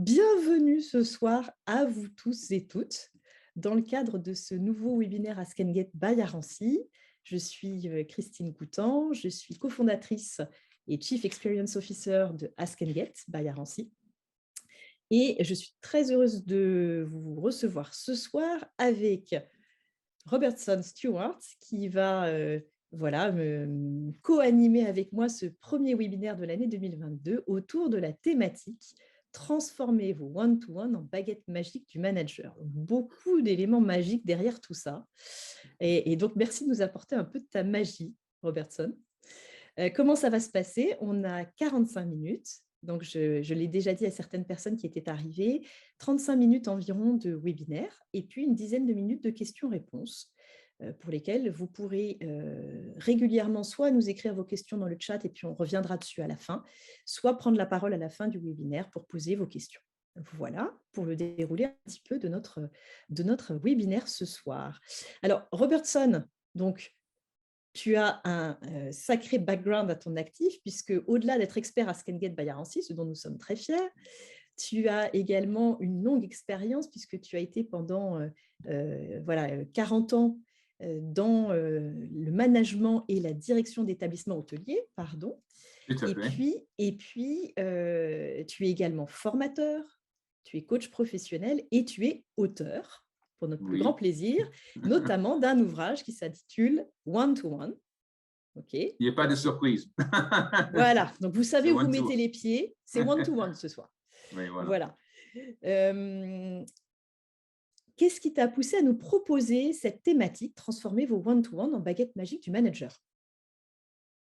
Bienvenue ce soir à vous tous et toutes dans le cadre de ce nouveau webinaire Ask and Get by Arancy. Je suis Christine Coutan, je suis cofondatrice et Chief Experience Officer de Ask and Get by Arancy. Et je suis très heureuse de vous recevoir ce soir avec Robertson Stewart qui va co-animer avec moi ce premier webinaire de l'année 2022 autour de la thématique transformer vos one-to-one en baguette magique du manager. Beaucoup d'éléments magiques derrière tout ça. Et donc, merci de nous apporter un peu de ta magie, Robertson. Comment ça va se passer? On a 45 minutes. Donc, je l'ai déjà dit à certaines personnes qui étaient arrivées, 35 minutes environ de webinaire et puis une dizaine de minutes de questions-réponses pour lesquelles vous pourrez régulièrement soit nous écrire vos questions dans le chat et puis on reviendra dessus à la fin, soit prendre la parole à la fin du webinaire pour poser vos questions. Voilà pour le déroulé un petit peu de notre webinaire ce soir. Alors, Robertson, donc, tu as un sacré background à ton actif, puisque au-delà d'être expert à Ask and Get by Arancy, ce dont nous sommes très fiers, tu as également une longue expérience, puisque tu as été pendant 40 ans dans le management et la direction d'établissements hôteliers, pardon. Tout à fait. Et puis tu es également formateur, tu es coach professionnel et tu es auteur, pour notre plus grand Oui. plaisir, notamment d'un ouvrage qui s'intitule One to One. OK. Il n'y a pas de surprise. Voilà, donc vous savez C'est où vous one mettez tour. les pieds, c'est One to One ce soir. Oui, voilà. Voilà. Qu'est-ce qui t'a poussé à nous proposer cette thématique, transformer vos one-to-one en baguette magique du manager?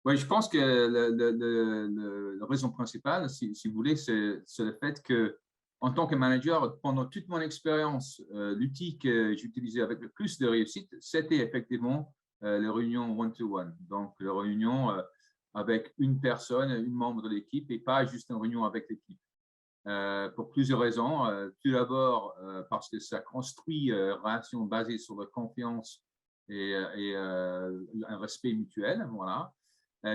Oui, je pense que la raison principale, si vous voulez, c'est le fait que, en tant que manager, pendant toute mon expérience, l'outil que j'utilisais avec le plus de réussite, c'était effectivement les réunions one-to-one. Donc, les réunions avec une personne, une membre de l'équipe, et pas juste une réunion avec l'équipe. Pour plusieurs raisons. Tout d'abord, parce que ça construit une relation basée sur la confiance et un respect mutuel. Voilà.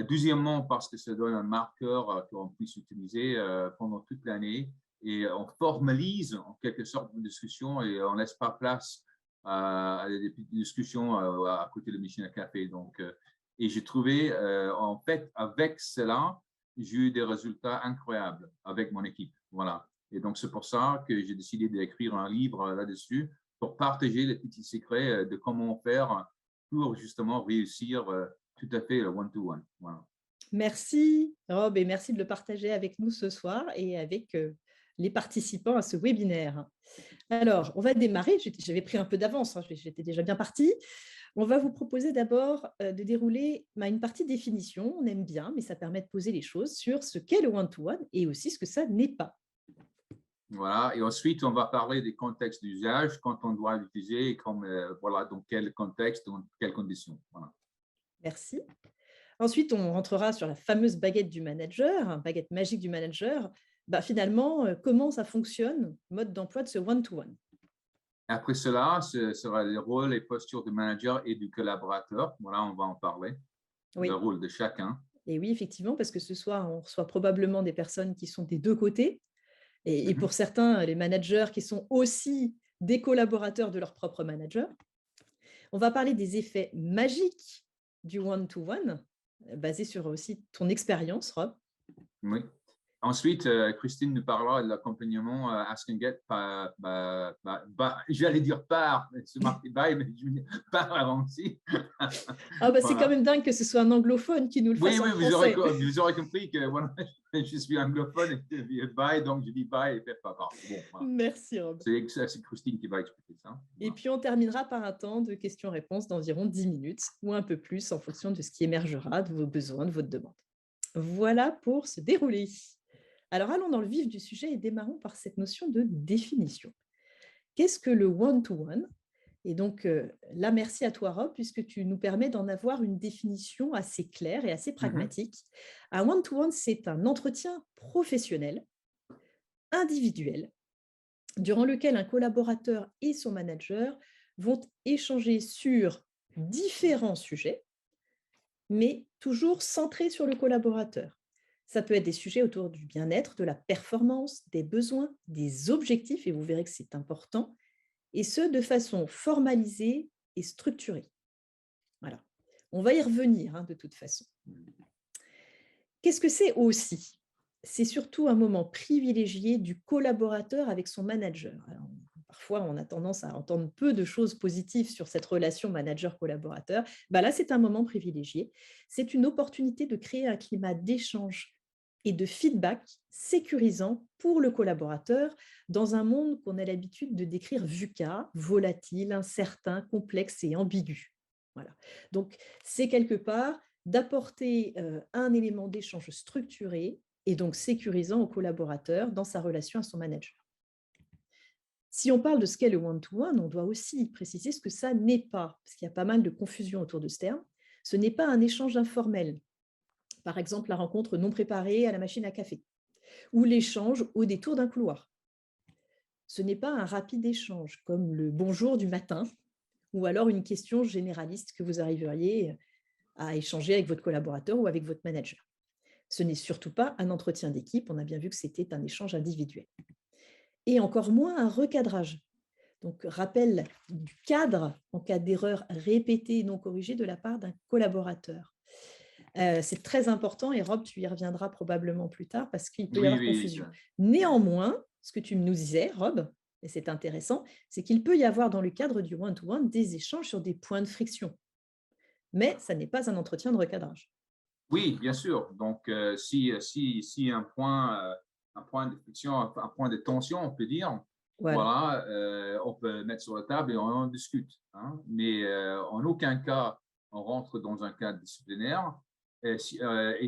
Deuxièmement, parce que ça donne un marqueur qu'on puisse utiliser pendant toute l'année et on formalise en quelque sorte une discussion et on ne laisse pas place à des petites discussions à côté de la machine à café. Donc, et j'ai trouvé, en fait, avec cela, j'ai eu des résultats incroyables avec mon équipe. Voilà. Et donc, c'est pour ça que j'ai décidé d'écrire un livre là-dessus pour partager les petits secrets de comment faire pour justement réussir tout à fait le one-to-one. Voilà. Merci, Rob, et merci de le partager avec nous ce soir et avec les participants à ce webinaire. Alors, on va démarrer. J'avais pris un peu d'avance, j'étais déjà bien partie. On va vous proposer d'abord de dérouler une partie définition. On aime bien, mais ça permet de poser les choses sur ce qu'est le one-to-one et aussi ce que ça n'est pas. Voilà. Et ensuite, on va parler des contextes d'usage, quand on doit l'utiliser et voilà, dans quel contexte, dans quelles conditions. Voilà. Merci. Ensuite, on rentrera sur la fameuse baguette du manager, baguette magique du manager. Finalement, comment ça fonctionne, mode d'emploi de ce one-to-one. Après cela, ce sera les rôles et postures du manager et du collaborateur. Voilà, on va en parler. Oui. Le rôle de chacun. Et oui, effectivement, parce que ce soir, on reçoit probablement des personnes qui sont des deux côtés. Et pour certains, les managers qui sont aussi des collaborateurs de leur propre manager. On va parler des effets magiques du one-to-one, basés sur aussi ton expérience, Rob. Oui. Ensuite, Christine nous parlera de l'accompagnement Ask and Get j'allais dire c'est marqué by, mais je veux dire par Arancy. Voilà. C'est quand même dingue que ce soit un anglophone qui nous le fasse en français. Vous aurez compris que voilà, je suis anglophone et by, donc je dis by et fait pas. Bon, voilà. Merci, Rob. C'est Christine qui va expliquer ça. Voilà. Et puis, on terminera par un temps de questions-réponses d'environ 10 minutes ou un peu plus en fonction de ce qui émergera, de vos besoins, de votre demande. Voilà pour se dérouler. Alors, allons dans le vif du sujet et démarrons par cette notion de définition. Qu'est-ce que le one-to-one? Et donc, là, merci à toi, Rob, puisque tu nous permets d'en avoir une définition assez claire et assez pragmatique. Un one-to-one, c'est un entretien professionnel, individuel, durant lequel un collaborateur et son manager vont échanger sur différents sujets, mais toujours centrés sur le collaborateur. Ça peut être des sujets autour du bien-être, de la performance, des besoins, des objectifs, et vous verrez que c'est important, et ce, de façon formalisée et structurée. Voilà. On va y revenir, hein, de toute façon. Qu'est-ce que c'est aussi? C'est surtout un moment privilégié du collaborateur avec son manager. Alors, parfois, on a tendance à entendre peu de choses positives sur cette relation manager-collaborateur. Bah là, c'est un moment privilégié. C'est une opportunité de créer un climat d'échange et de feedback sécurisant pour le collaborateur dans un monde qu'on a l'habitude de décrire VUCA, volatile, incertain, complexe et ambigu. Voilà. Donc, c'est quelque part d'apporter un élément d'échange structuré et donc sécurisant au collaborateur dans sa relation à son manager. Si on parle de ce qu'est le one-to-one, on doit aussi préciser ce que ça n'est pas, parce qu'il y a pas mal de confusion autour de ce terme. Ce n'est pas un échange informel, par exemple la rencontre non préparée à la machine à café, ou l'échange au détour d'un couloir. Ce n'est pas un rapide échange, comme le bonjour du matin, ou alors une question généraliste que vous arriveriez à échanger avec votre collaborateur ou avec votre manager. Ce n'est surtout pas un entretien d'équipe, on a bien vu que c'était un échange individuel. Et encore moins un recadrage. Donc, rappel du cadre en cas d'erreur répétée et non corrigée de la part d'un collaborateur. C'est très important et Rob, tu y reviendras probablement plus tard parce qu'il peut y Oui, avoir oui. confusion. Néanmoins, ce que tu nous disais, Rob, et c'est intéressant, c'est qu'il peut y avoir dans le cadre du one-to-one des échanges sur des points de friction. Mais ça n'est pas un entretien de recadrage. Oui, bien sûr. Donc, si un point de friction, un point de tension, on peut dire, Voilà. voilà, on peut mettre sur la table et on en discute. Hein. Mais en aucun cas, on rentre dans un cadre disciplinaire. Et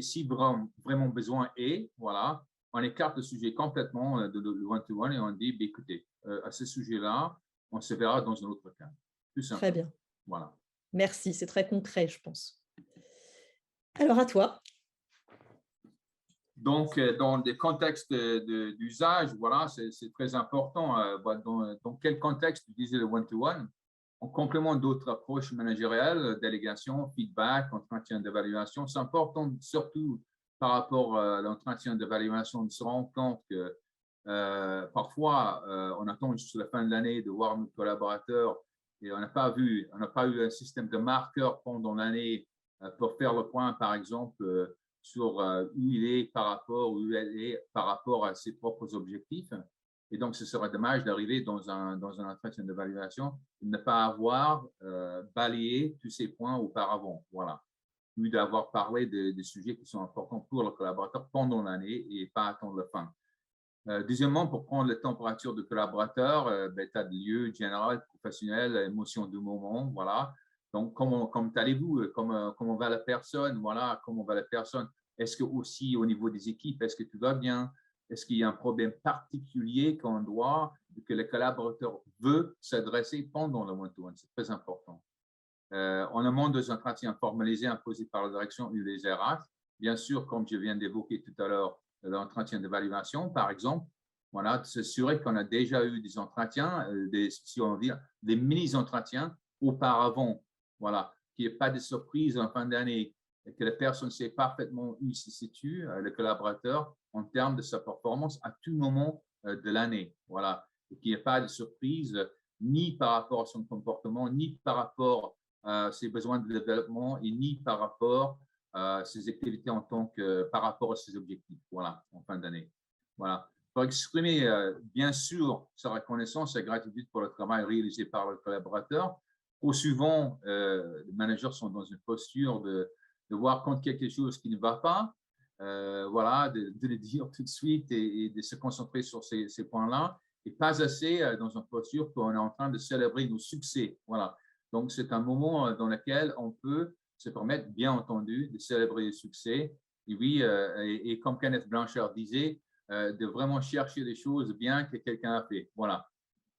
si vraiment besoin est, voilà, on écarte le sujet complètement de one-to-one et on dit, bah, écoutez, à ce sujet-là, on se verra dans un autre cadre. Tout Très simplement. bien. Voilà. Merci, c'est très concret, je pense. Alors, à toi. Donc, dans des contextes d'usage, voilà, c'est très important. Dans quel contexte utiliser le one-to-one? En complément d'autres approches managériales, délégation, feedback, entretien d'évaluation, c'est important, surtout par rapport à l'entretien d'évaluation, de se rendre compte que parfois, on attend jusqu'à la fin de l'année de voir nos collaborateurs et on n'a pas eu un système de marqueurs pendant l'année pour faire le point, par exemple, sur où il est par rapport, où elle est par rapport à ses propres objectifs. Et donc, ce serait dommage d'arriver dans un entretien d'évaluation et de ne pas avoir balayé tous ces points auparavant. Voilà. Ou d'avoir parlé des sujets qui sont importants pour le collaborateur pendant l'année et pas attendre la fin. Deuxièmement, pour prendre la température du collaborateur, état de lieu général, professionnel, émotion du moment, voilà. Donc, comment allez-vous? Comment va la personne? Voilà, comment va la personne? Est-ce que aussi au niveau des équipes, est-ce que tout va bien? Est-ce qu'il y a un problème particulier que le collaborateur veut s'adresser pendant le one-to-one? C'est très important. On demande des entretiens formalisés imposés par la direction ou les RH. Bien sûr, comme je viens d'évoquer tout à l'heure, l'entretien d'évaluation, par exemple, voilà, de s'assurer qu'on a déjà eu des entretiens, si on veut dire, des mini-entretiens auparavant, voilà, qu'il n'y ait pas de surprise en fin d'année et que la personne sait parfaitement où il se situe, le collaborateur, en termes de sa performance à tout moment de l'année, voilà, et qu'il n'y ait pas de surprise ni par rapport à son comportement, ni par rapport à ses besoins de développement et ni par rapport ses activités par rapport à ses objectifs, voilà, en fin d'année. Voilà. Pour exprimer, bien sûr, sa reconnaissance et gratitude pour le travail réalisé par le collaborateur. Trop souvent, les managers sont dans une posture de voir quand quelque chose qui ne va pas, voilà, de le dire tout de suite et de se concentrer sur ces points-là, et pas assez dans une posture qu'on est en train de célébrer nos succès. Voilà. Donc, c'est un moment dans lequel on peut se permettre, bien entendu, de célébrer les succès. Et oui, et comme Kenneth Blanchard disait, de vraiment chercher les choses bien que quelqu'un a fait. Voilà.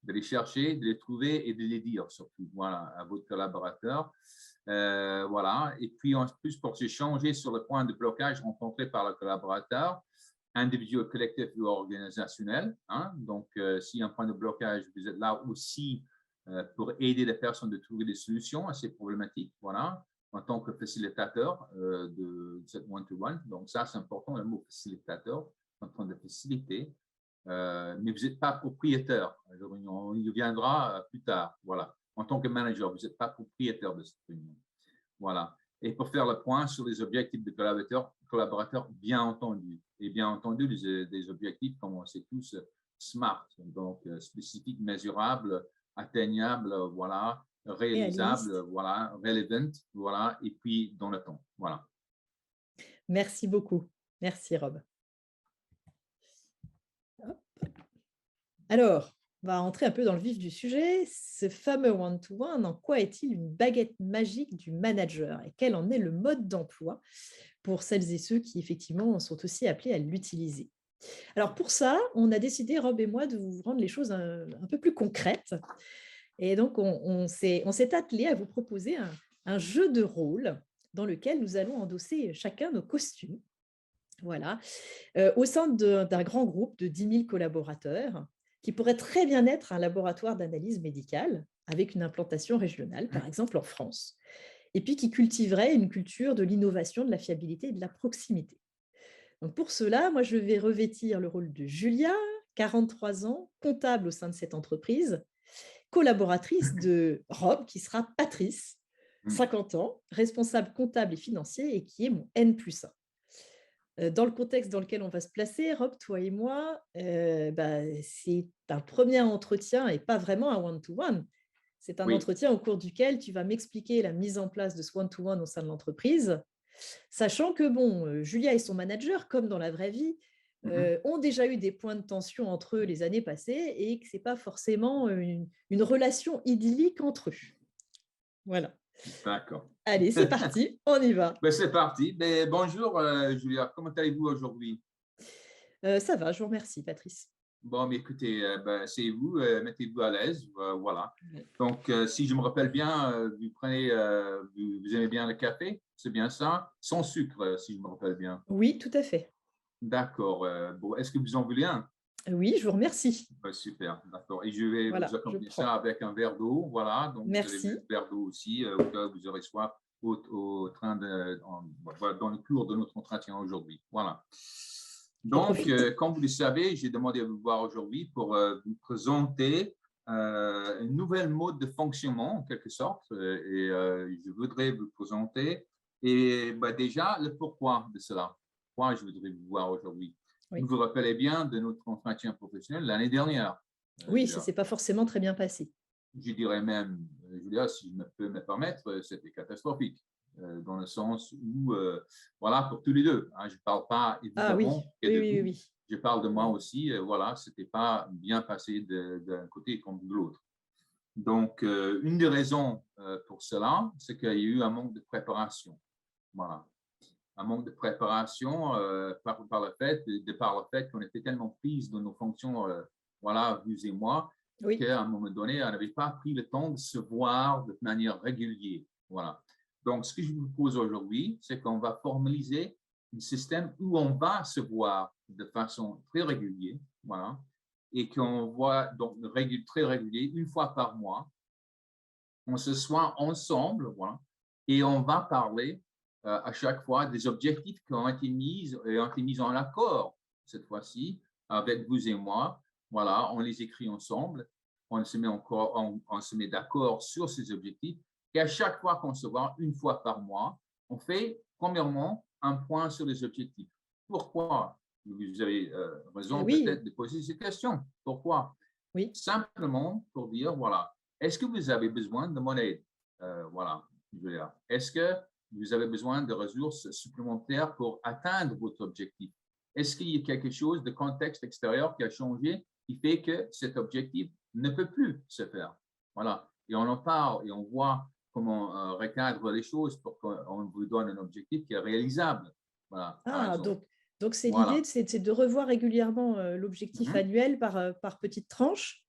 De les chercher, de les trouver et de les dire surtout. Voilà, à votre collaborateur. Voilà. Et puis, en plus, pour s'échanger sur le point de blocage rencontré par le collaborateur, individuel, collectif ou organisationnel. Hein? Donc, s'il y a un point de blocage, vous êtes là aussi pour aider les personnes de trouver des solutions à ces problématiques. Voilà. en tant que facilitateur de cette one-to-one. Donc, ça, c'est important, le mot facilitateur, en train de faciliter. Mais vous n'êtes pas propriétaire. On y reviendra plus tard. Voilà. En tant que manager, vous n'êtes pas propriétaire de cette réunion. Voilà. Et pour faire le point sur les objectifs de collaborateurs, bien entendu. Et bien entendu, des objectifs, comme on sait tous, SMART, donc spécifiques, mesurables, atteignables, voilà, réalisables, Réaliste. voilà, relevant, voilà, et puis dans le temps. Voilà. Merci beaucoup. Merci, Rob. Hop. Alors, on va entrer un peu dans le vif du sujet. Ce fameux one-to-one, en quoi est-il une baguette magique du manager et quel en est le mode d'emploi pour celles et ceux qui, effectivement, sont aussi appelés à l'utiliser? Alors, pour ça, on a décidé, Rob et moi, de vous rendre les choses un peu plus concrètes. Et donc, on s'est attelé à vous proposer un jeu de rôle dans lequel nous allons endosser chacun nos costumes. Voilà, au sein d'un grand groupe de 10 000 collaborateurs qui pourrait très bien être un laboratoire d'analyse médicale avec une implantation régionale, par exemple en France, et puis qui cultiverait une culture de l'innovation, de la fiabilité et de la proximité. Donc pour cela, moi, je vais revêtir le rôle de Julia, 43 ans, comptable au sein de cette entreprise, collaboratrice de Rob, qui sera Patrice, 50 ans, responsable comptable et financier et qui est mon N+1. Dans le contexte dans lequel on va se placer, Rob, toi et moi, c'est un premier entretien et pas vraiment un one-to-one. C'est un Oui. entretien au cours duquel tu vas m'expliquer la mise en place de ce one-to-one au sein de l'entreprise, sachant que, bon, Julia et son manager, comme dans la vraie vie, ont déjà eu des points de tension entre eux les années passées et que ce n'est pas forcément une relation idyllique entre eux. Voilà. D'accord. Allez, c'est parti, on y va. Ben, c'est parti. Ben, bonjour, Julia. Comment allez-vous aujourd'hui? Ça va, je vous remercie, Patrice. Bon, mais écoutez, ben, c'est vous, mettez-vous à l'aise. Voilà. Ouais. Donc, si je me rappelle bien, vous aimez bien le café, c'est bien ça? Sans sucre, si je me rappelle bien. Oui, tout à fait. D'accord. Bon, est-ce que vous en voulez un? Oui, je vous remercie. Ben, super, d'accord. Et je vais vous Voilà, je accompagner ça prends. avec un verre d'eau. Voilà. Donc, vous avez Merci. le verre d'eau aussi, au cas où vous aurez soif voilà, dans le cours de notre entretien aujourd'hui. Voilà. J'en Donc, profite. comme vous le savez, j'ai demandé à vous voir aujourd'hui pour vous présenter une nouvelle mode de fonctionnement, en quelque sorte. Je voudrais vous présenter déjà le pourquoi de cela. Pourquoi je voudrais vous voir aujourd'hui. Oui, Vous vous rappelez bien de notre entretien professionnel l'année dernière. oui, ça ne s'est pas forcément très bien passé. Je dirais même, Julia, si je peux me permettre, c'était catastrophique. Dans le sens où, voilà, pour tous les deux. Hein, je ne parle pas Ah oui, évidemment que oui, de oui, oui, vous, oui. je parle de moi Oui. aussi. Voilà, ce n'était pas bien passé d'un côté comme de l'autre. Donc, une des raisons pour cela, c'est qu'il y a eu un manque de préparation. Voilà. Un manque de préparation par le fait qu'on était tellement pris dans nos fonctions, voilà, vous et moi, Oui. qu'à un moment donné, on n'avait pas pris le temps de se voir de manière régulière. Voilà. Donc, ce que je vous propose aujourd'hui, c'est qu'on va formaliser un système où on va se voir de façon très régulière, voilà, et qu'on voit donc très régulier, une fois par mois. On se soit ensemble, voilà, et on va parler à chaque fois des objectifs qui ont été mis en accord cette fois-ci avec vous et moi. Voilà, on les écrit ensemble, on se met d'accord sur ces objectifs. Et à chaque fois qu'on se voit, une fois par mois, on fait premièrement un point sur les objectifs. Pourquoi? Vous avez raison Oui, peut-être de poser ces questions. Pourquoi? oui. Simplement pour dire, voilà, est-ce que vous avez besoin de mon aide? Voilà, Julia. Est-ce que vous avez besoin de ressources supplémentaires pour atteindre votre objectif? Est-ce qu'il y a quelque chose de contexte extérieur qui a changé qui fait que cet objectif ne peut plus se faire? Voilà. Et on en parle et on voit comment recadrer les choses pour qu'on vous donne un objectif qui est réalisable. Voilà, par Ah, exemple. donc c'est l'idée, Voilà. c'est de revoir régulièrement l'objectif Mhm. annuel par petites tranches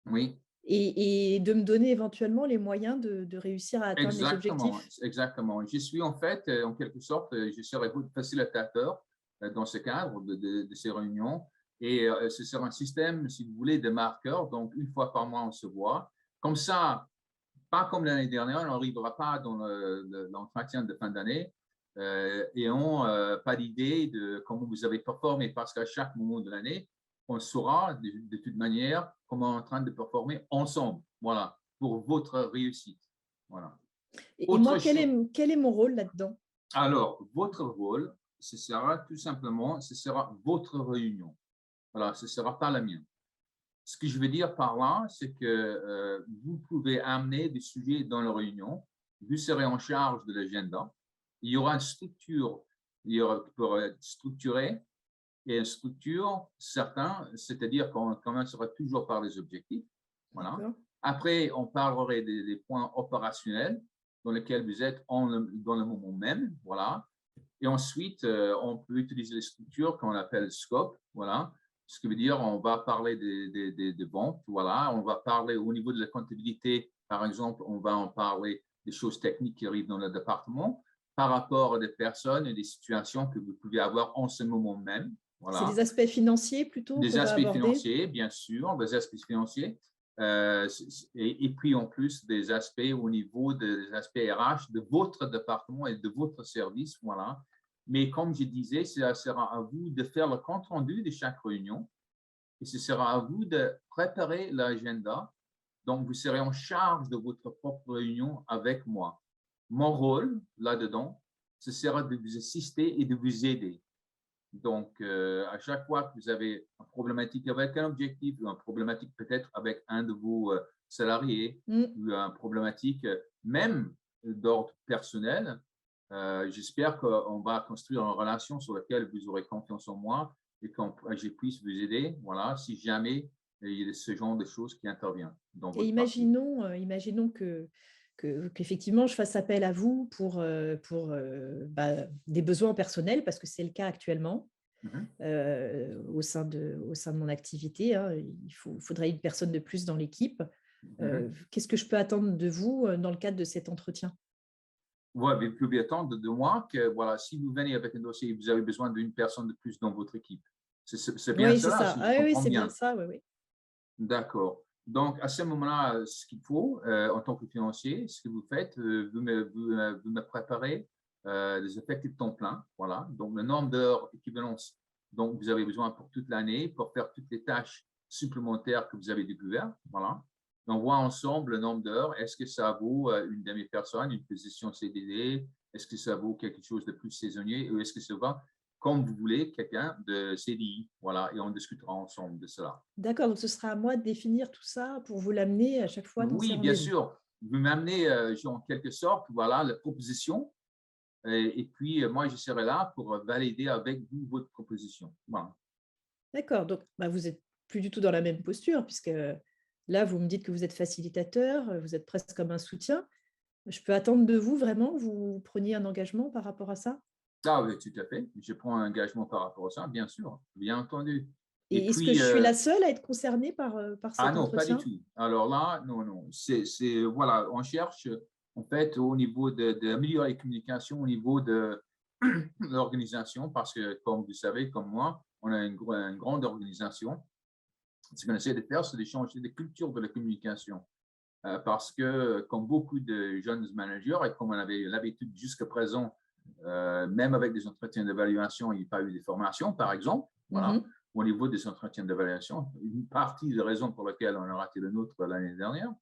Oui. et de me donner éventuellement les moyens de réussir à atteindre les Exactement, objectifs. exactement. Je suis en fait, en quelque sorte, je serai votre facilitateur dans ce cadre de ces réunions. Et ce sera un système, si vous voulez, de marqueurs. Donc, une fois par mois, on se voit. Comme ça, pas comme l'année dernière, on n'arrivera pas dans l'entretien de fin d'année et on pas d'idée de comment vous avez performé parce qu'à chaque moment de l'année, on saura de toute manière comment on est en train de performer ensemble, voilà, pour votre réussite. Voilà. Et moi, Autre chose, quel est mon rôle là-dedans? alors, votre rôle, ce sera tout simplement, ce sera votre réunion. Voilà, ce ne sera pas la mienne. Ce que je veux dire par là, c'est que vous pouvez amener des sujets dans la réunion. Vous serez en charge de l'agenda. Il y aura une structure, pour être structuré et une structure certaine, c'est-à-dire qu'on commencera toujours par les objectifs. Voilà. D'accord. Après, on parlerait des points opérationnels dans lesquels vous êtes dans le moment même. Voilà. Et ensuite, on peut utiliser les structures qu'on appelle scope. Voilà. Ce qui veut dire on va parler des ventes. Voilà. On va parler au niveau de la comptabilité, par exemple, on va en parler des choses techniques qui arrivent dans le département par rapport à des personnes et des situations que vous pouvez avoir en ce moment même. C'est Voilà. les aspects financiers plutôt Des qu'on va aspects aborder? financiers, bien sûr, des aspects financiers. Et puis en plus des aspects au niveau des aspects RH de votre département et de votre service. Voilà. Mais comme je disais, ce sera à vous de faire le compte-rendu de chaque réunion et ce sera à vous de préparer l'agenda. Donc, vous serez en charge de votre propre réunion avec moi. Mon rôle là-dedans, ce sera de vous assister et de vous aider. Donc, à chaque fois que vous avez une problématique avec un objectif ou une problématique peut-être avec un de vos salariés Mm. ou une problématique même d'ordre personnel, j'espère qu'on va construire une relation sur laquelle vous aurez confiance en moi et que je puisse vous aider, voilà, si jamais il y a ce genre de choses qui interviennent dans Et votre parcours. imaginons qu'effectivement, je fasse appel à vous pour des besoins personnels, parce que c'est le cas actuellement Mhm, au sein de mon activité. Hein. Faudrait une personne de plus dans l'équipe. mhm. Qu'est-ce que je peux attendre de vous dans le cadre de cet entretien? Ouais, mais plus bien attendre de moi que voilà, si vous venez avec un dossier, vous avez besoin d'une personne de plus dans votre équipe. C'est bien Oui, c'est cela, ça. si je Ah, oui, comprends c'est bien bien. ça. Oui, oui. D'accord. Donc, à ce moment-là, ce qu'il faut en tant que financier, ce que vous faites, vous me préparez des effectifs de temps plein. Voilà. Donc, le nombre d'heures équivalentes dont vous avez besoin pour toute l'année pour faire toutes les tâches supplémentaires que vous avez découvertes. Voilà. On voit ensemble le nombre d'heures. Est-ce que ça vaut une demi-personne, une position CDD? Est-ce que ça vaut quelque chose de plus saisonnier? Ou est-ce que ça va, comme vous voulez, quelqu'un de CDI? Voilà. Et on discutera ensemble de cela. D'accord, donc ce sera à moi de définir tout ça pour vous l'amener à chaque fois dans ces Oui, bien rendez-vous. sûr. Vous m'amenez en quelque sorte, voilà, la proposition. Et puis, moi, je serai là pour valider avec vous votre proposition. Voilà. D'accord, donc vous êtes plus du tout dans la même posture, puisque là, vous me dites que vous êtes facilitateur, vous êtes presque comme un soutien. Je peux attendre de vous vraiment, vous preniez un engagement par rapport à ça? Ah oui, tout à fait. Je prends un engagement par rapport à ça, bien sûr, bien entendu. Et Et est-ce que puis, je suis la seule à être concernée par ah cet non, pas du entretien? tout. Alors là, non, non. Voilà, on cherche, en fait, au niveau d'améliorer les communications, au niveau de l'organisation, parce que, comme vous savez, comme moi, on a une grande organisation. Ce qu'on essaie de faire, c'est de changer de culture de la communication. Parce que, comme beaucoup de jeunes managers, et comme on avait l'habitude jusqu'à présent, même avec des entretiens d'évaluation, il n'y a pas eu de formation, par exemple, voilà, Mhm. au niveau des entretiens d'évaluation. Une partie des raisons pour lesquelles on a raté le nôtre l'année dernière,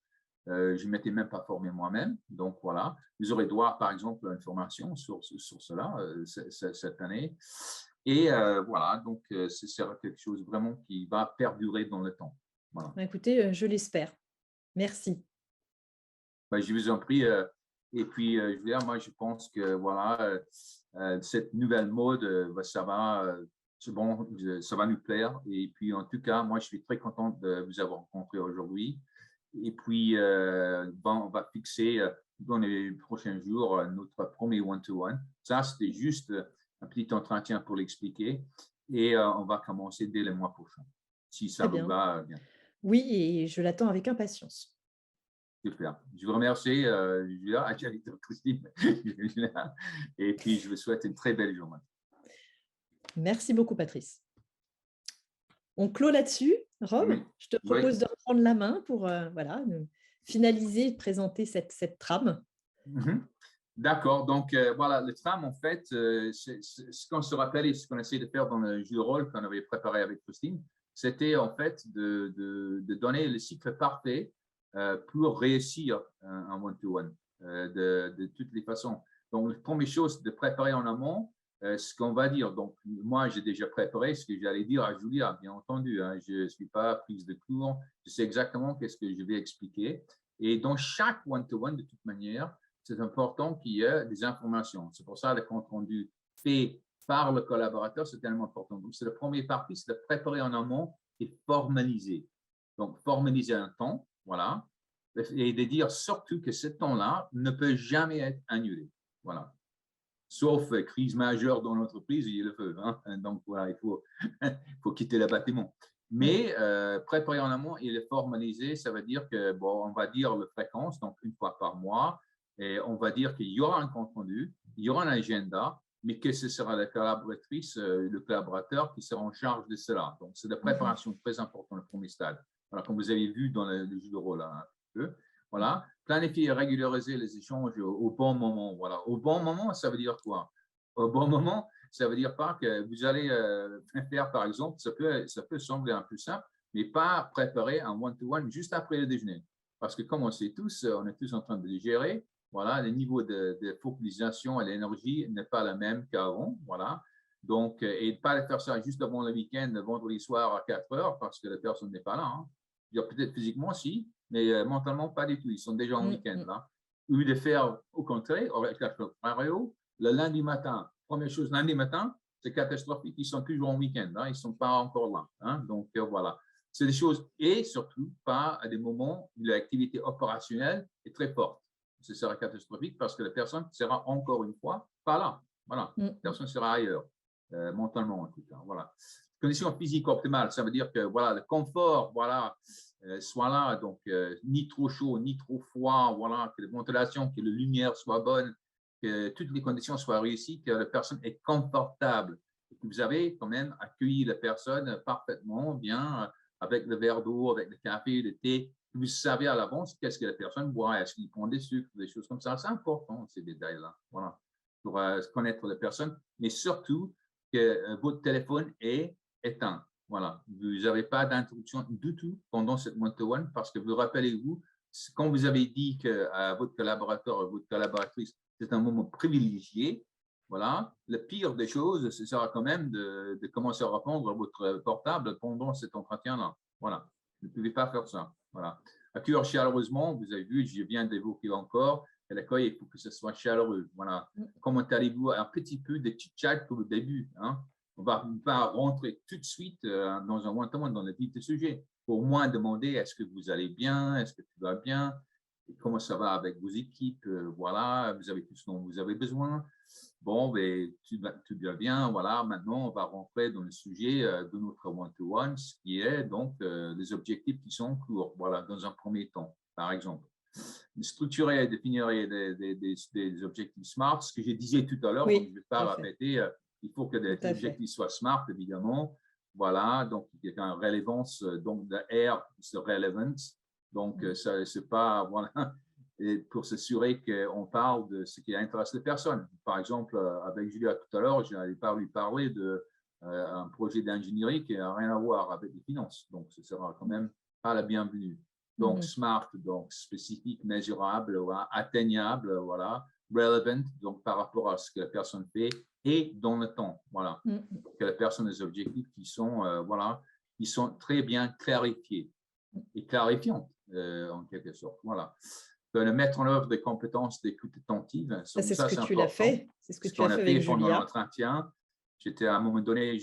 je ne m'étais même pas formé moi-même. Donc, voilà, vous aurez droit, par exemple, à une formation sur cela cette année. Et voilà, donc, ce sera quelque chose vraiment qui va perdurer dans le temps. Voilà. Écoutez, je l'espère. Merci. Ben, je vous en prie. Et puis, je veux dire, moi, je pense que voilà, cette nouvelle mode, ça va, c'est bon, ça va nous plaire. Et puis, en tout cas, moi, je suis très content de vous avoir rencontré aujourd'hui. Et puis, bon, on va fixer dans les prochains jours notre premier one-to-one. Ça, c'était juste un petit entretien pour l'expliquer. Et on va commencer dès le mois prochain, si ça Très vous bien. va bien. Oui, et je l'attends avec impatience. Super. Je vous remercie, Julia, Christine, Julia, et puis je vous souhaite une très belle journée. Merci beaucoup, Patrice. On clôt là-dessus. Rob, Oui, je te oui, propose de reprendre la main pour voilà, finaliser, présenter cette trame. Mhm. D'accord. Donc, voilà, le tram, en fait, ce qu'on se rappelle et ce qu'on essaie de faire dans le jeu de rôle qu'on avait préparé avec Christine, c'était en fait de donner le cycle parfait pour réussir un one-to-one de toutes les façons. Donc, la première chose, c'est de préparer en amont ce qu'on va dire. Donc, moi, j'ai déjà préparé ce que j'allais dire à Julia, bien entendu. Hein. Je ne suis pas prise de cours. Je sais exactement qu'est-ce que je vais expliquer. Et dans chaque one-to-one, de toute manière, c'est important qu'il y ait des informations. C'est pour ça que le compte rendu fait par le collaborateur, c'est tellement important. Donc, c'est la première partie, c'est de préparer en amont et formaliser. Donc, formaliser un temps, voilà, et de dire surtout que ce temps-là ne peut jamais être annulé. Voilà. Sauf crise majeure dans l'entreprise, il y a le feu. Hein? Donc, voilà, il faut quitter le bâtiment. Mais préparer en amont et le formaliser, ça veut dire que, bon, on va dire la fréquence, donc une fois par mois, et on va dire qu'il y aura un compte rendu, il y aura un agenda, mais que ce sera la collaboratrice, le collaborateur qui sera en charge de cela. Donc, c'est de préparation très importante, le premier stade. Voilà, comme vous avez vu dans le jeu de rôle un peu. Voilà. Planifier et régulariser les échanges au bon moment. Voilà. Au bon moment, ça veut dire quoi? Au bon moment, ça veut dire pas que vous allez faire, par exemple, ça peut sembler un peu simple, mais pas préparer un one-to-one juste après le déjeuner. Parce que comme on sait tous, on est tous en train de le gérer. Voilà, le niveau de focalisation et l'énergie n'est pas le même qu'avant. Voilà. Donc, et pas faire ça juste avant le week-end, le vendredi soir à 4 heures, parce que la personne n'est pas là. Hein. Peut-être physiquement, si, mais mentalement, pas du tout. Ils sont déjà en week-end là. Ou de faire au contraire, le lundi matin. Première chose, lundi matin, c'est catastrophique. Ils sont toujours en week-end. Hein, ils ne sont pas encore là. Hein, donc, voilà. C'est des choses, et surtout, pas à des moments où l'activité opérationnelle est très forte. Ce sera catastrophique parce que la personne sera encore une fois pas là. Voilà. La personne sera ailleurs, mentalement en tout cas. Voilà. Conditions physiques optimales, ça veut dire que voilà, le confort, voilà, soit là, donc ni trop chaud, ni trop froid, voilà, que la ventilation, que la lumière soit bonne, que toutes les conditions soient réussies, que la personne est confortable, et que vous avez quand même accueilli la personne parfaitement bien, avec le verre d'eau, avec le café, le thé. Vous savez à l'avance qu'est-ce que la personne boit, est-ce qu'il prend des sucres, des choses comme ça. C'est important, ces détails-là, voilà, pour connaître la personne, mais surtout que votre téléphone est éteint. Voilà, vous n'avez pas d'interruption du tout pendant cette one-to-one parce que vous rappelez-vous, quand vous avez dit à votre collaborateur, à votre collaboratrice, c'est un moment privilégié, voilà, le pire des choses, ce sera quand même de commencer à répondre à votre portable pendant cet entretien-là. Voilà, vous ne pouvez pas faire ça. Voilà. Accueillir chaleureusement, vous avez vu, je viens d'évoquer encore, l'accueil, il faut que ce soit chaleureux. Voilà. Comment allez-vous un petit peu de chit-chat au début, hein? On ne va pas rentrer tout de suite dans un one-to-one, dans le vif du sujet. Pour moins demander est-ce que vous allez bien, est-ce que tu vas bien, et comment ça va avec vos équipes, voilà, vous avez tout ce dont vous avez besoin. Bon, ben, tu vas bien, voilà, maintenant on va rentrer dans le sujet de notre one-to-one, ce qui est donc les objectifs qui sont courts, voilà, dans un premier temps, par exemple. Structurer et définir des objectifs SMART, ce que je disais tout à l'heure, donc je ne vais pas répéter, il faut que les objectifs soient SMART, évidemment. Voilà, donc il y a une relevance, donc de R, c'est relevant. Donc, ça, c'est pas, voilà, et pour s'assurer qu'on parle de ce qui intéresse les personnes. Par exemple, avec Julia tout à l'heure, je n'allais pas lui parler d'un projet d'ingénierie qui n'a rien à voir avec les finances. Donc, ce sera quand même pas la bienvenue. Donc, SMART, donc spécifique, mesurable, voilà, atteignable, voilà, relevant, donc par rapport à ce que la personne fait, et dans le temps, voilà. Que la personne a des objectifs qui sont, voilà, qui sont très bien clarifiés et clarifiantes, en quelque sorte, voilà. De mettre en œuvre des compétences d'écoute attentive, c'est ça, ce que tu l'as fait, c'est ce que tu as fait avec pendant Julia. l'entretien. J'étais à un moment donné,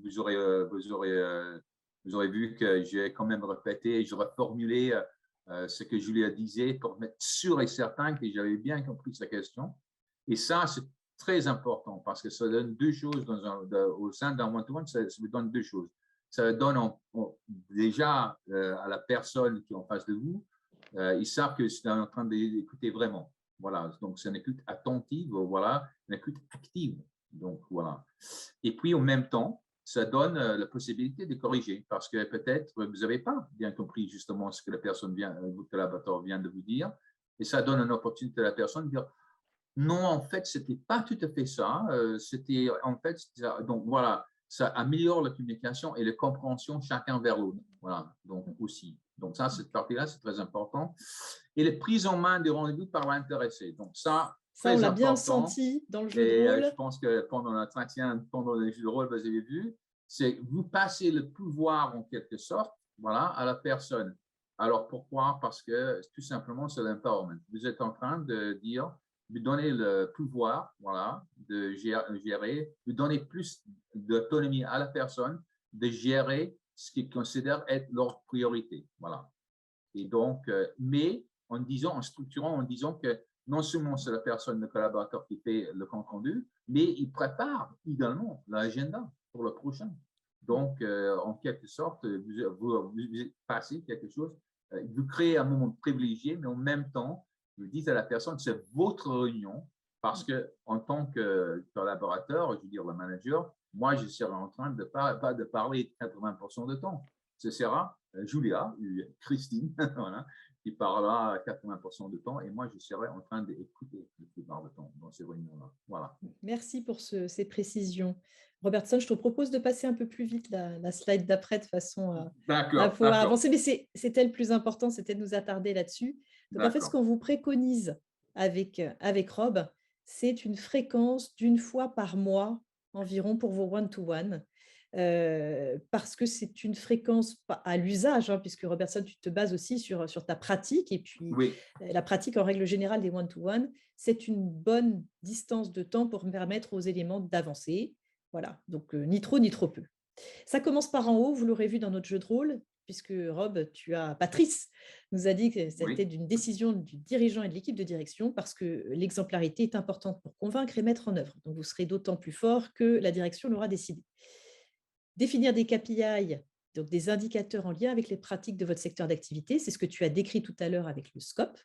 vous aurez vu que j'ai quand même répété, je reformulé ce que Julia disait pour être sûr et certain que j'avais bien compris sa question. Et ça, c'est très important parce que ça donne deux choses au sein d'un one-to-one, ça vous donne deux choses. Ça donne déjà à la personne qui est en face de vous, ils savent que c'est en train d'écouter vraiment. Voilà, donc c'est une écoute attentive, voilà, une écoute active. Donc voilà. Et puis en même temps, ça donne la possibilité de corriger parce que peut-être vous n'avez pas bien compris justement ce que la personne votre collaborateur vient de vous dire. Et ça donne une opportunité à la personne de dire non, en fait, ce n'était pas tout à fait ça. C'était en fait, ça. Donc voilà, ça améliore la communication et la compréhension chacun vers l'autre. Voilà, donc aussi. Donc ça, cette partie-là, c'est très important. Et la prise en main des rendez-vous par l'intéressé. Donc ça, Ça, on très l'a bien important. senti dans le jeu de Et je rôle. pense que pendant l'entretien, pendant le jeu de rôle, vous avez vu, c'est vous passez le pouvoir en quelque sorte, voilà, à la personne. Alors pourquoi? Parce que tout simplement, c'est l'empowerment. Vous êtes en train de dire, de donner le pouvoir, voilà, de gérer, de donner plus d'autonomie à la personne, de gérer ce qu'ils considèrent être leur priorité, voilà. Et donc, mais en structurant, en disant que non seulement c'est la personne, le collaborateur qui fait le compte rendu, mais il prépare également l'agenda pour le prochain. Donc, en quelque sorte, vous passez quelque chose, vous créez un moment privilégié, mais en même temps, vous dites à la personne, c'est votre réunion, parce que en tant que collaborateur, je veux dire le manager, moi, je serai en train de pas de parler 80% de temps. Ce sera Julia, Christine, voilà, qui parlera 80% du temps et moi, je serai en train d'écouter la plupart du temps dans ces réunions-là. Voilà. Merci pour ces précisions. Robertson, je te propose de passer un peu plus vite la slide d'après de façon à pouvoir d'accord, avancer, mais c'était le plus important, c'était de nous attarder là-dessus. Donc, en fait, ce d'accord. qu'on vous préconise avec Rob, c'est une fréquence d'une fois par mois environ pour vos one-to-one. Parce que c'est une fréquence à l'usage, hein, puisque Robertson, tu te bases aussi sur ta pratique, et puis Oui, la pratique en règle générale des one-to-one, c'est une bonne distance de temps pour permettre aux éléments d'avancer. Voilà, donc ni trop ni trop peu. Ça commence par en haut, vous l'aurez vu dans notre jeu de rôle, puisque Rob, Patrice nous a dit que c'était oui, d'une décision du dirigeant et de l'équipe de direction, parce que l'exemplarité est importante pour convaincre et mettre en œuvre. Donc vous serez d'autant plus fort que la direction l'aura décidé. Définir des KPI, donc des indicateurs en lien avec les pratiques de votre secteur d'activité, c'est ce que tu as décrit tout à l'heure avec le scope.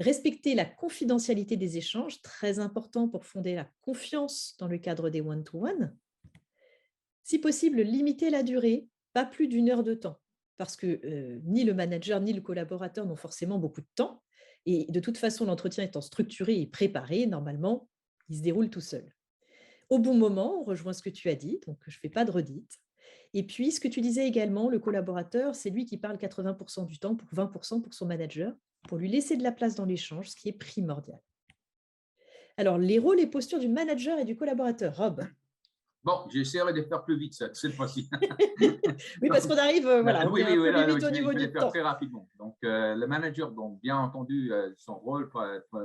Respecter la confidentialité des échanges, très important pour fonder la confiance dans le cadre des one-to-one. Si possible, limiter la durée, pas plus d'une heure de temps, parce que ni le manager ni le collaborateur n'ont forcément beaucoup de temps. Et de toute façon, l'entretien étant structuré et préparé, normalement, il se déroule tout seul. Au bon moment, on rejoint ce que tu as dit, donc je ne fais pas de redite. Et puis, ce que tu disais également, le collaborateur, c'est lui qui parle 80% du temps pour 20% pour son manager, pour lui laisser de la place dans l'échange, ce qui est primordial. Alors, les rôles et postures du manager et du collaborateur, Rob. bon, j'essaierai de faire plus vite cette fois-ci. Oui, parce qu'on arrive, voilà, on Oui, est oui, un oui, peu là, limite je au vais, niveau je vais les du faire temps. très rapidement. Donc, le manager, donc, bien entendu, son rôle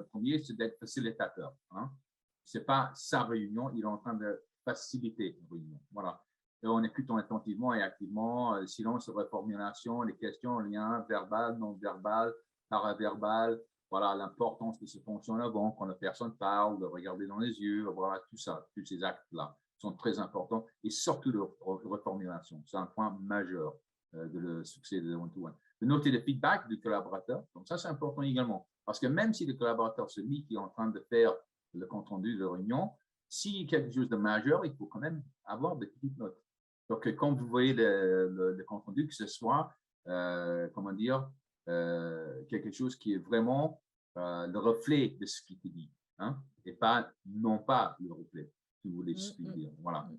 premier, c'est d'être facilitateur. Hein. Ce n'est pas sa réunion, il est en train de faciliter une réunion. Voilà. Et on écoute attentivement et activement, silence, reformulation, les questions, liens, verbal, non verbal, paraverbal. Voilà l'importance de ce fonctionnement quand la personne parle, de regarder dans les yeux, voilà tout ça, tous ces actes-là sont très importants et surtout de reformulation. C'est un point majeur de le succès de one-to-one. De noter le feedback du collaborateur, donc ça c'est important également. Parce que même si le collaborateur, celui qui est en train de faire le compte-rendu de réunion, s'il y a quelque chose de majeur, il faut quand même avoir des petites notes. Donc, quand vous voyez le compte-rendu, que ce soit, comment dire, quelque chose qui est vraiment le reflet de ce qui est dit, hein, et pas, non pas le reflet, si vous voulez dire. Voilà.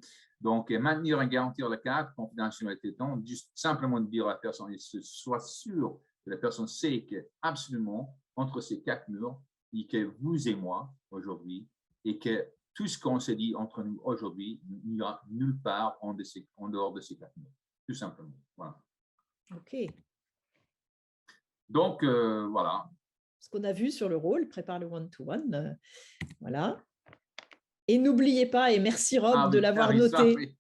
Donc, maintenir et garantir le cadre, confidentialité, donc, juste simplement dire à la personne, et soit sûr que la personne sait qu'absolument, entre ces quatre murs, et que vous et moi, aujourd'hui, et que tout ce qu'on s'est dit entre nous aujourd'hui n'ira nulle part en dehors de ces quatre murs, tout simplement. Voilà. OK. Donc, voilà. Ce qu'on a vu sur le rôle, prépare le one-to-one, voilà. Et n'oubliez pas, et merci Rob de l'avoir noté, Oui.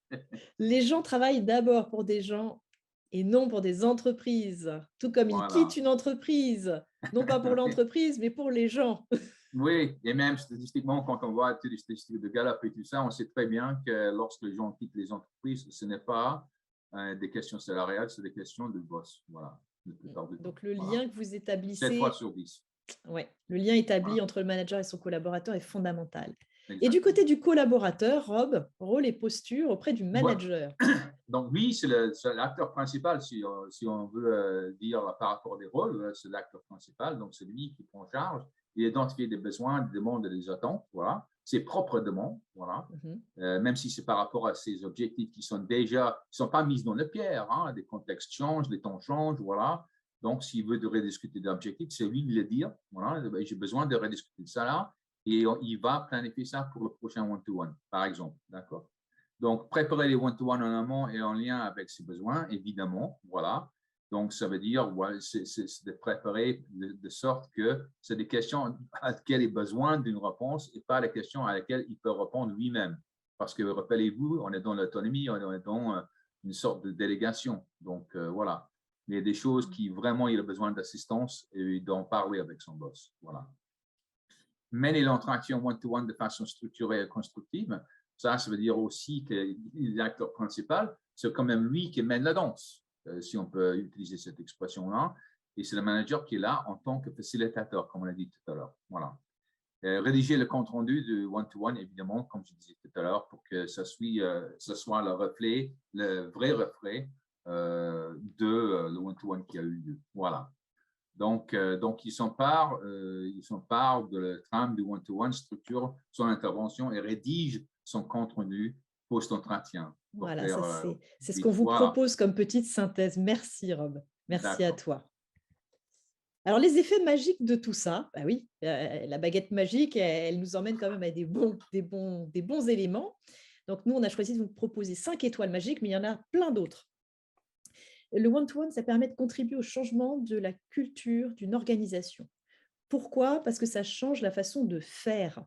les gens travaillent d'abord pour des gens et non pour des entreprises, tout comme ils quittent Voilà. une entreprise, non pas pour l'entreprise, mais pour les gens. Oui, et même statistiquement, quand on voit toutes les statistiques de Gallup et tout ça, on sait très bien que lorsque les gens quittent les entreprises, ce n'est pas des questions salariales, c'est des questions de boss. Voilà. Donc le voilà. lien que vous 7 fois établissez, sur 10. ouais, le lien établi Voilà. entre le manager et son collaborateur est fondamental. Et du exactement. côté du collaborateur, Rob, rôle et posture auprès du Voilà. manager. Donc, lui, c'est l'acteur principal, si on veut dire par rapport des rôles, c'est l'acteur principal. Donc, c'est lui qui prend en charge. Il identifie des besoins, des demandes et des attentes, voilà. Ses propres demandes, voilà. Mhm. Même si c'est par rapport à ses objectifs qui sont déjà, ne sont pas mis dans le pierre, hein. Les contextes changent, les temps changent, voilà. Donc, s'il veut de rediscuter d'objectifs, c'est lui de le dire, voilà. J'ai besoin de rediscuter de ça là. Et il va planifier ça pour le prochain one-to-one, par exemple, d'accord? Donc, préparer les one-to-one en amont et en lien avec ses besoins, évidemment, voilà. Donc, ça veut dire, ouais, c'est de préparer de sorte que c'est des questions à laquelle il a besoin d'une réponse et pas les questions à laquelle il peut répondre lui-même. Parce que, rappelez-vous, on est dans l'autonomie, on est dans une sorte de délégation. Donc, voilà. Il y a des choses qui vraiment, il a besoin d'assistance et il doit en parler avec son boss. Voilà. Mener l'interaction one-to-one de façon structurée et constructive, ça veut dire aussi que l'acteur principal, c'est quand même lui qui mène la danse, si on peut utiliser cette expression-là. Et c'est le manager qui est là en tant que facilitateur, comme on a dit tout à l'heure. Voilà. Rédiger le compte-rendu de one-to-one, évidemment, comme je disais tout à l'heure, pour que ça soit le reflet, le vrai reflet de le one-to-one qui a eu lieu. Voilà. Donc il s'empare de la trame du one-to-one, structure son intervention et rédige son compte-rendu post-entretien pour Voilà, faire ça c'est ce qu'on vite vous voir. propose comme petite synthèse. Merci, Rob. Merci à D'accord. toi. Alors, les effets magiques de tout ça, bah oui, la baguette magique, elle nous emmène quand même à des bons éléments. Donc, nous, on a choisi de vous proposer 5 étoiles magiques, mais il y en a plein d'autres. Le one-to-one, ça permet de contribuer au changement de la culture d'une organisation. Pourquoi? Parce que ça change la façon de faire.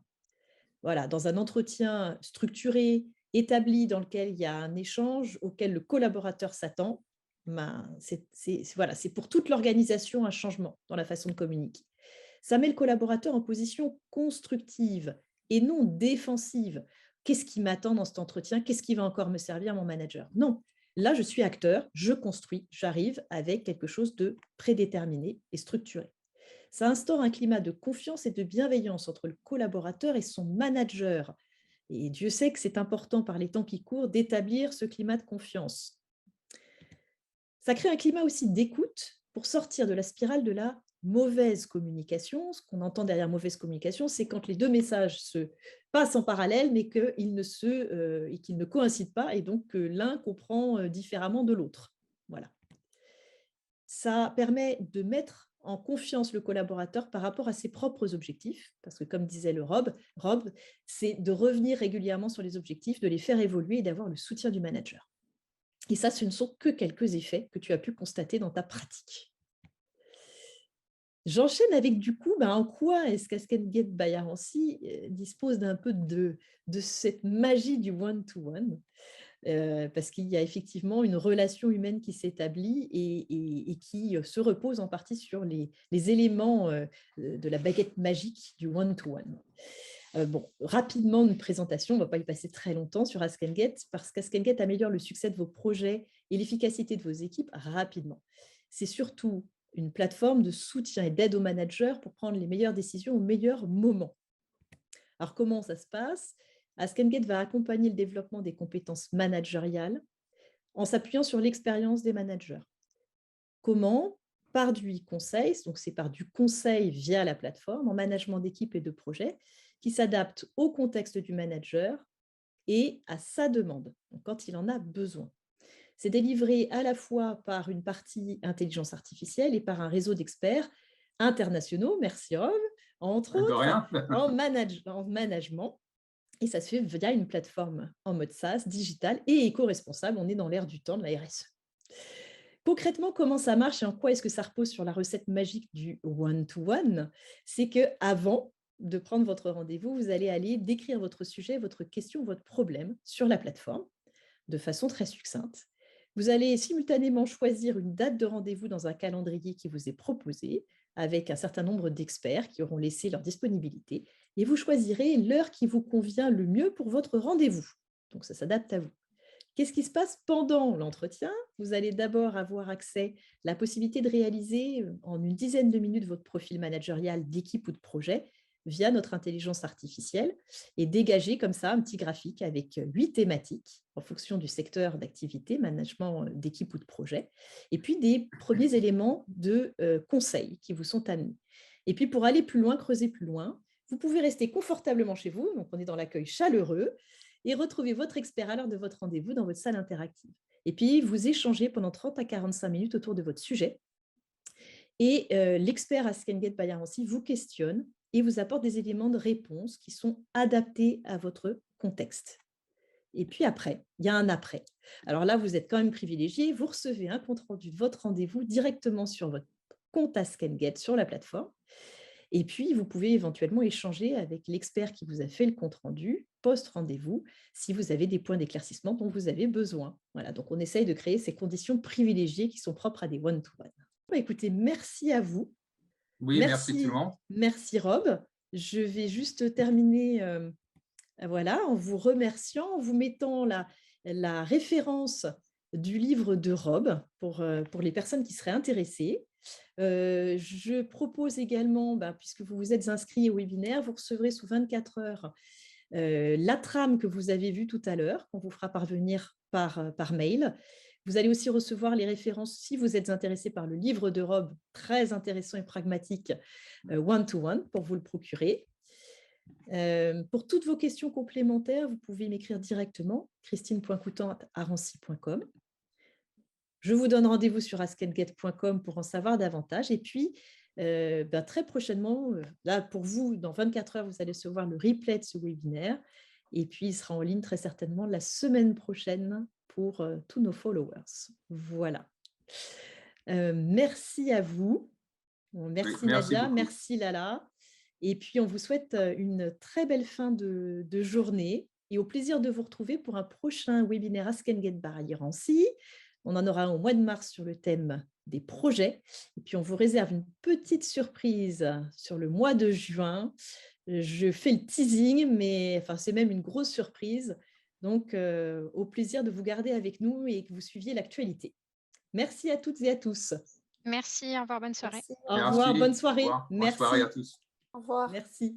Voilà, dans un entretien structuré, établi, dans lequel il y a un échange auquel le collaborateur s'attend, ben, voilà, c'est pour toute l'organisation un changement dans la façon de communiquer. Ça met le collaborateur en position constructive et non défensive. Qu'est-ce qui m'attend dans cet entretien? Qu'est-ce qui va encore me servir, mon manager? Non, là, je suis acteur, je construis, j'arrive avec quelque chose de prédéterminé et structuré. Ça instaure un climat de confiance et de bienveillance entre le collaborateur et son manager. Et Dieu sait que c'est important par les temps qui courent d'établir ce climat de confiance. Ça crée un climat aussi d'écoute pour sortir de la spirale de la mauvaise communication. Ce qu'on entend derrière mauvaise communication, c'est quand les deux messages se passent en parallèle, mais qu'ils ne coïncident pas et donc que l'un comprend différemment de l'autre. Voilà. Ça permet de mettre en confiance le collaborateur par rapport à ses propres objectifs, parce que comme disait Rob, c'est de revenir régulièrement sur les objectifs, de les faire évoluer et d'avoir le soutien du manager. Et ça, ce ne sont que quelques effets que tu as pu constater dans ta pratique. J'enchaîne avec du coup, en quoi est-ce qu'Asken-Gate by Arancy dispose d'un peu de cette magie du one-to-one, parce qu'il y a effectivement une relation humaine qui s'établit et qui se repose en partie sur les éléments de la baguette magique du one-to-one. Bon, rapidement, une présentation, on ne va pas y passer très longtemps sur AskNGet, parce qu'AskNGet améliore le succès de vos projets et l'efficacité de vos équipes rapidement. C'est surtout une plateforme de soutien et d'aide aux managers pour prendre les meilleures décisions au meilleur moment. Alors, comment ça se passe? AskNGet va accompagner le développement des compétences managériales en s'appuyant sur l'expérience des managers. Comment? Par du e-conseil, donc c'est par du conseil via la plateforme en management d'équipe et de projet qui s'adapte au contexte du manager et à sa demande, donc quand il en a besoin. C'est délivré à la fois par une partie intelligence artificielle et par un réseau d'experts internationaux, merci Rob, entre De autres, rien. en management. Et ça se fait via une plateforme en mode SaaS, digital et éco-responsable. On est dans l'ère du temps de la RSE. Concrètement, comment ça marche et en quoi est-ce que ça repose sur la recette magique du one-to-one? C'est qu'avant de prendre votre rendez-vous, vous allez aller décrire votre sujet, votre question, votre problème sur la plateforme de façon très succincte. Vous allez simultanément choisir une date de rendez-vous dans un calendrier qui vous est proposé avec un certain nombre d'experts qui auront laissé leur disponibilité et vous choisirez l'heure qui vous convient le mieux pour votre rendez-vous. Donc ça s'adapte à vous. Qu'est-ce qui se passe pendant l'entretien? Vous allez d'abord avoir accès à la possibilité de réaliser en une dizaine de minutes votre profil managérial d'équipe ou de projet via notre intelligence artificielle et dégager comme ça un petit graphique avec 8 thématiques en fonction du secteur d'activité, management d'équipe ou de projet, et puis des premiers éléments de conseils qui vous sont amenés. Et puis pour aller plus loin, creuser plus loin, vous pouvez rester confortablement chez vous, donc on est dans l'accueil chaleureux, et retrouver votre expert à l'heure de votre rendez-vous dans votre salle interactive. Et puis, vous échangez pendant 30 à 45 minutes autour de votre sujet. Et l'expert Ask and Get by Arancy vous questionne et vous apporte des éléments de réponse qui sont adaptés à votre contexte. Et puis après, il y a un après. Alors là, vous êtes quand même privilégié. Vous recevez un compte rendu de votre rendez-vous directement sur votre compte Ask and Get sur la plateforme. Et puis, vous pouvez éventuellement échanger avec l'expert qui vous a fait le compte-rendu post-rendez-vous si vous avez des points d'éclaircissement dont vous avez besoin. Voilà, donc on essaye de créer ces conditions privilégiées qui sont propres à des one-to-one. Écoutez, merci à vous. Oui, merci tout le monde. Merci Rob. Je vais juste terminer voilà, en vous remerciant, en vous mettant la référence du livre de Rob pour les personnes qui seraient intéressées. Je propose également, puisque vous vous êtes inscrit au webinaire, vous recevrez sous 24 heures la trame que vous avez vue tout à l'heure, qu'on vous fera parvenir par mail. Vous allez aussi recevoir les références si vous êtes intéressé par le livre de Rob, très intéressant et pragmatique, one-to-one, pour vous le procurer. Pour toutes vos questions complémentaires, vous pouvez m'écrire directement, christine.coutan@arancy.com. Je vous donne rendez-vous sur askandget.com pour en savoir davantage. Et puis, très prochainement, là pour vous, dans 24 heures, vous allez recevoir le replay de ce webinaire. Et puis, il sera en ligne très certainement la semaine prochaine pour tous nos followers. Voilà. Merci à vous. Merci Oui, merci Nadia, beaucoup. merci Lala. Et puis, on vous souhaite une très belle fin de journée et au plaisir de vous retrouver pour un prochain webinaire Ask and Get by Arancy. On en aura un au mois de mars sur le thème des projets. Et puis, on vous réserve une petite surprise sur le mois de juin. Je fais le teasing, mais enfin, c'est même une grosse surprise. Donc, au plaisir de vous garder avec nous et que vous suiviez l'actualité. Merci à toutes et à tous. Merci, au revoir, bonne soirée. Au revoir, bonne soirée. Au revoir. Bonne soirée à tous. Au revoir. Merci.